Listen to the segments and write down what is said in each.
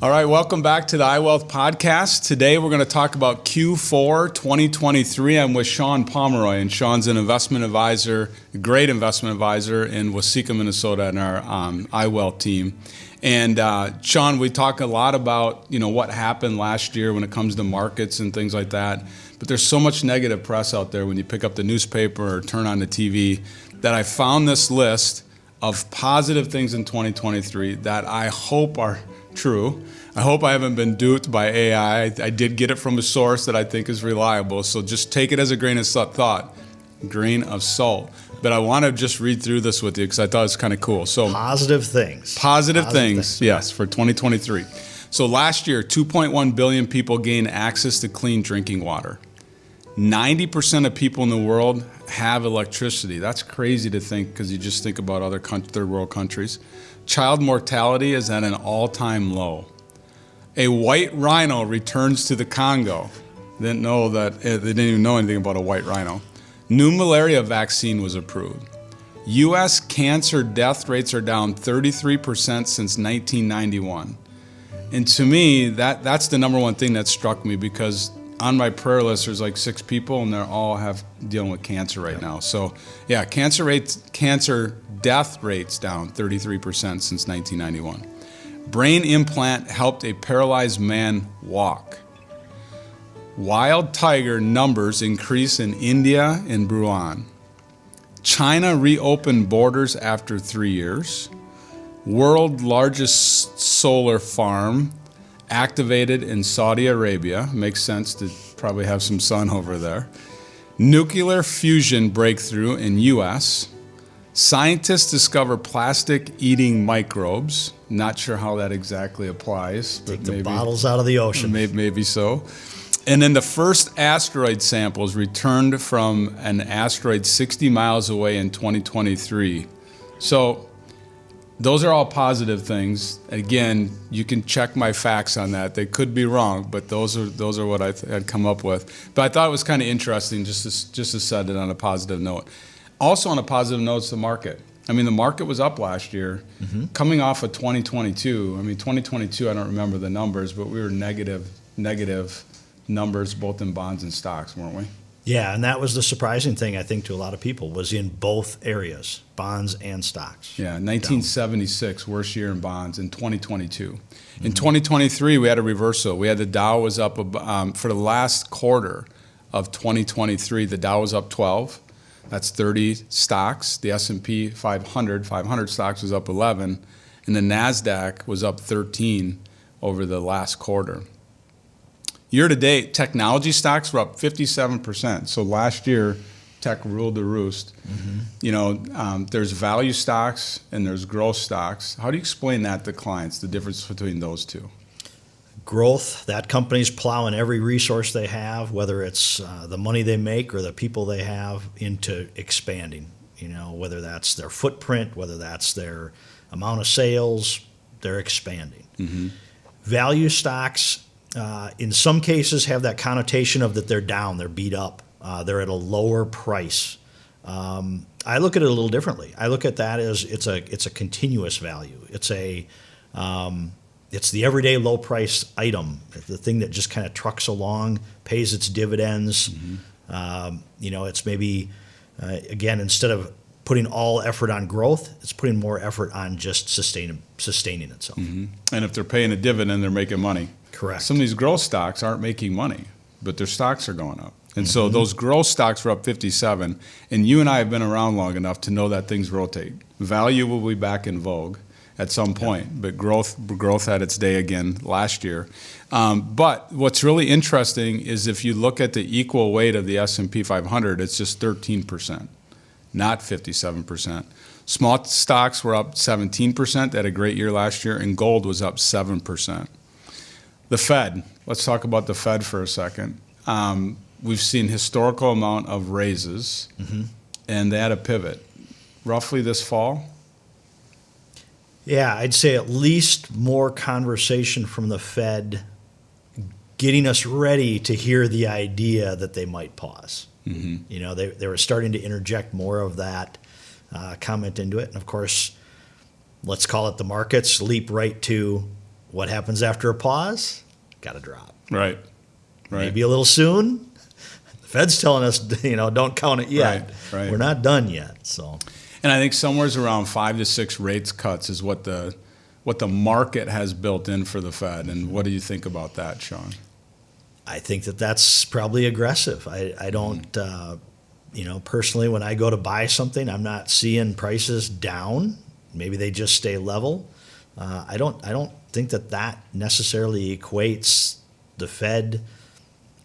All right, welcome back to the iWealth podcast. Today we're going to talk about Q4 2023. I'm with Shawn Pomeroy, and Shawn's an investment advisor, a great investment advisor in Waseca, Minnesota, in our iWealth team. And Shawn, we talk a lot about what happened last year when it comes to markets and things like that. But there's so much negative press out there when you pick up the newspaper or turn on the TV that I found this list of positive things in 2023 that I hope are true. I hope I haven't been duped by AI. I did get it from a source that I think is reliable, so just take it as a grain of salt. But I want to just read through this with you because I thought it was kind of cool. So Positive things, yes, for 2023. So last year, 2.1 billion people gained access to clean drinking water. 90% of people in the world have electricity. That's crazy to think because you just think about other third world countries. Child mortality is at an all-time low. A white rhino returns to the Congo. They didn't even know anything about a white rhino. New malaria vaccine was approved. U.S. cancer death rates are down 33% since 1991. And to me, that's the number one thing that struck me because on my prayer list, there's like 6 people and they're all dealing with cancer right now. So yeah, cancer death rates down 33% since 1991. Brain implant helped a paralyzed man walk. Wild tiger numbers increase in India and Bruan. China reopened borders after 3 years. World largest solar farm activated in Saudi Arabia. Makes sense to probably have some sun over there. Nuclear fusion breakthrough in U.S. Scientists discover plastic-eating microbes. Not sure how that exactly applies. But Take the bottles out of the ocean. Maybe so. And then the first asteroid samples returned from an asteroid 60 miles away in 2023. So those are all positive things. Again, you can check my facts on that. They could be wrong, but those are what I had come up with. But I thought it was kind of interesting just to set it on a positive note. Also on a positive note is the market. I mean, the market was up last year, coming off of 2022. I mean, 2022, I don't remember the numbers, but we were negative numbers both in bonds and stocks, weren't we? Yeah, and that was the surprising thing, I think, to a lot of people, was in both areas, bonds and stocks. Yeah, 1976, worst year in bonds, in 2022. In 2023, we had a reversal. We had the Dow was up, for the last quarter of 2023, the Dow was up 12. That's 30 stocks. The S&P 500 stocks was up 11, and the NASDAQ was up 13 over the last quarter. Year to date, technology stocks were up 57%. So last year, tech ruled the roost. There's value stocks and there's growth stocks. How do you explain that to clients, the difference between those two? Growth, that company's plowing every resource they have, whether it's the money they make or the people they have, into expanding. Whether that's their footprint, whether that's their amount of sales, they're expanding. Value stocks, in some cases, have that connotation of that they're down, they're beat up, they're at a lower price. I look at it a little differently. I look at that as it's a continuous value. It's the everyday low price item, the thing that just kind of trucks along, pays its dividends. It's maybe, again, instead of putting all effort on growth, it's putting more effort on just sustaining itself. And if they're paying a dividend, they're making money. Correct. Some of these growth stocks aren't making money, but their stocks are going up. And so those growth stocks were up 57, and you and I have been around long enough to know that things rotate. Value will be back in vogue at some point, but growth had its day again last year. But what's really interesting is if you look at the equal weight of the S&P 500, it's just 13%, not 57%. Small stocks were up 17%, they had a great year last year, and gold was up 7%. The Fed, let's talk about the Fed for a second. We've seen historical amount of raises, and they had a pivot. Roughly this fall? Yeah, I'd say at least more conversation from the Fed getting us ready to hear the idea that they might pause. They were starting to interject more of that comment into it. And of course, let's call it the markets leap right to, what happens after a pause? Got to drop. Right. Maybe a little soon. The Fed's telling us, don't count it yet. Right. We're not done yet. So, and I think somewhere around 5 to 6 rates cuts is what the market has built in for the Fed. And what do you think about that, Shawn? I think that's probably aggressive. I don't, personally, when I go to buy something, I'm not seeing prices down. Maybe they just stay level. I don't think that necessarily equates the Fed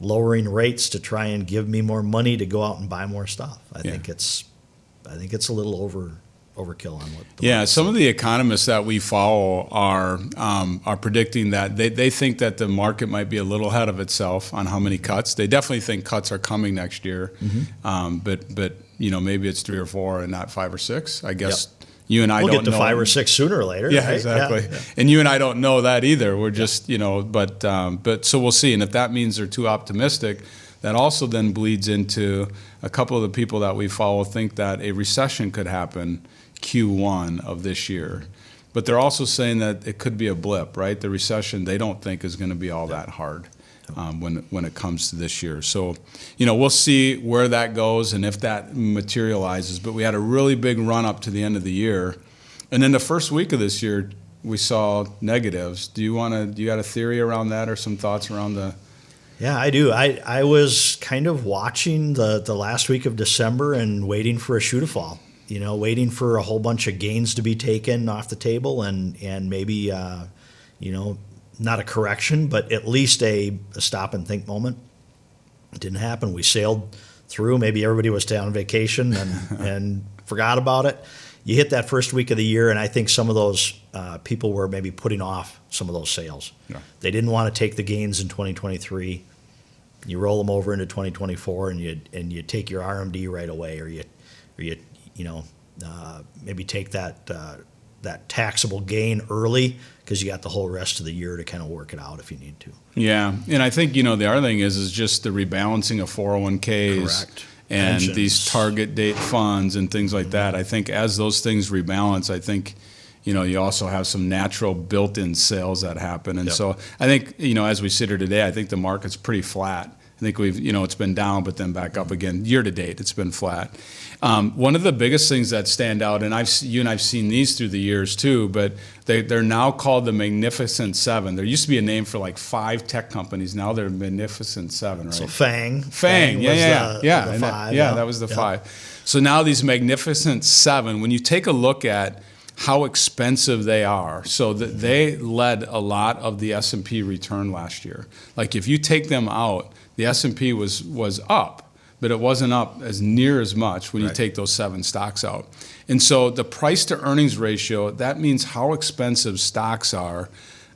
lowering rates to try and give me more money to go out and buy more stuff. I think it's a little overkill on what. Some of the economists that we follow are predicting that they think that the market might be a little ahead of itself on how many cuts. They definitely think cuts are coming next year, but maybe it's 3 or 4 and not 5 or 6. I guess. Yep. You and I we'll don't get to know. 5 or 6 sooner or later. Yeah, right? exactly. Yeah. And you and I don't know that either. We're just, but so we'll see. And if that means they're too optimistic, that also then bleeds into a couple of the people that we follow think that a recession could happen Q1 of this year. But they're also saying that it could be a blip, right? The recession they don't think is going to be all that hard. When it comes to this year. So, we'll see where that goes and if that materializes. But we had a really big run up to the end of the year. And then the first week of this year, we saw negatives. Do you got a theory around that or some thoughts around the? Yeah, I do. I was kind of watching the last week of December and waiting for a shoe to fall. Waiting for a whole bunch of gains to be taken off the table and maybe, not a correction, but at least a stop and think moment. It didn't happen. We sailed through. Maybe everybody was on vacation and forgot about it. You hit that first week of the year, and I think some of those people were maybe putting off some of those sales. Yeah. They didn't want to take the gains in 2023. You roll them over into 2024, and you take your RMD right away, or you maybe take that taxable gain early because you got the whole rest of the year to kind of work it out if you need to. Yeah, and I think the other thing is just the rebalancing of 401ks. Correct. And pensions. These target date funds and things like that. I think as those things rebalance, I think you also have some natural built-in sales that happen. And so I think as we sit here today, I think the market's pretty flat. I think we've it's been down, but then back up again. Year to date, it's been flat. One of the biggest things that stand out, and you and I've seen these through the years too, but they're now called the Magnificent Seven. There used to be a name for like 5 tech companies. Now they're Magnificent Seven, right? So FANG, yeah, the 5. That was the 5. So now these Magnificent Seven, when you take a look at how expensive they are, so that they led a lot of the S&P return last year. Like if you take them out, the S&P was up, but it wasn't up as near as much when you take those 7 stocks out. And so the price to earnings ratio, that means how expensive stocks are.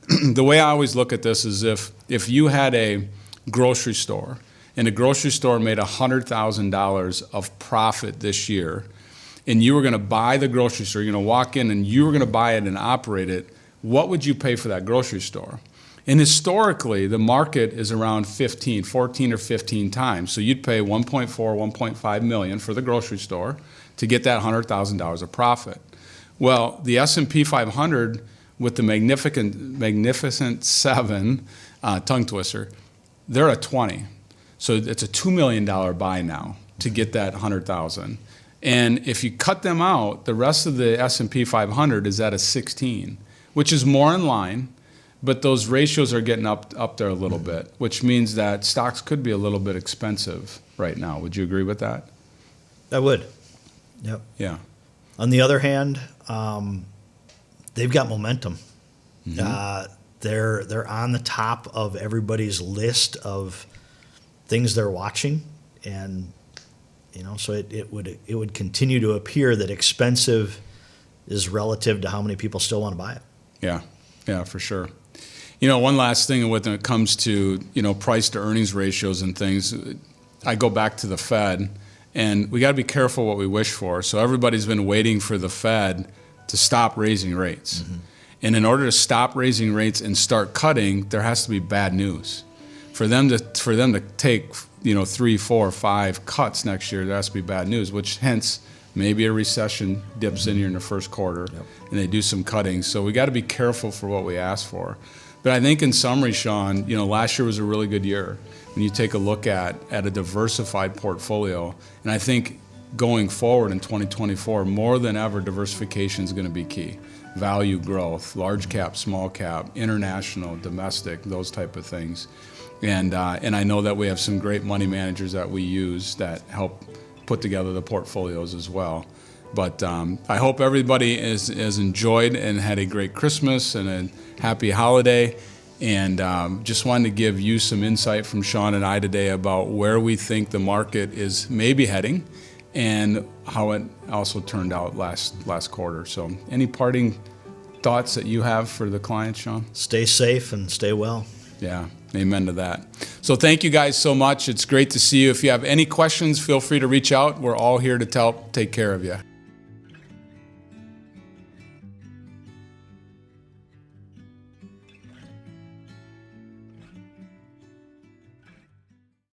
The way I always look at this is if you had a grocery store and the grocery store made $100,000 of profit this year, and you were going to buy the grocery store, you're going to walk in and you were going to buy it and operate it, what would you pay for that grocery store? And historically, the market is around 14 or 15 times. So you'd pay $1.4, $1.5 million for the grocery store to get that $100,000 of profit. Well, the S&P 500 with the Magnificent 7, tongue twister, they're at 20. So it's a $2 million buy now to get that $100,000. And if you cut them out, the rest of the S&P 500 is at a 16, which is more in line. But those ratios are getting up there a little bit, which means that stocks could be a little bit expensive right now. Would you agree with that? I would. Yep. Yeah. On the other hand, they've got momentum. They're on the top of everybody's list of things they're watching, and so it would continue to appear that expensive is relative to how many people still want to buy it. Yeah, for sure. One last thing when it comes to, price to earnings ratios and things, I go back to the Fed, and we got to be careful what we wish for. So everybody's been waiting for the Fed to stop raising rates. And in order to stop raising rates and start cutting, there has to be bad news. For them to take, 3, 4, 5 cuts next year, there has to be bad news, which hence maybe a recession dips in here in the first quarter and they do some cutting. So we got to be careful for what we ask for. But I think in summary, Shawn, last year was a really good year when you take a look at a diversified portfolio. And I think going forward in 2024, more than ever, diversification is going to be key. Value growth, large cap, small cap, international, domestic, those type of things. And I know that we have some great money managers that we use that help put together the portfolios as well. But I hope everybody has enjoyed and had a great Christmas and a happy holiday. And just wanted to give you some insight from Shawn and I today about where we think the market is maybe heading and how it also turned out last quarter. So any parting thoughts that you have for the clients, Shawn? Stay safe and stay well. Yeah, amen to that. So thank you guys so much. It's great to see you. If you have any questions, feel free to reach out. We're all here to help take care of you.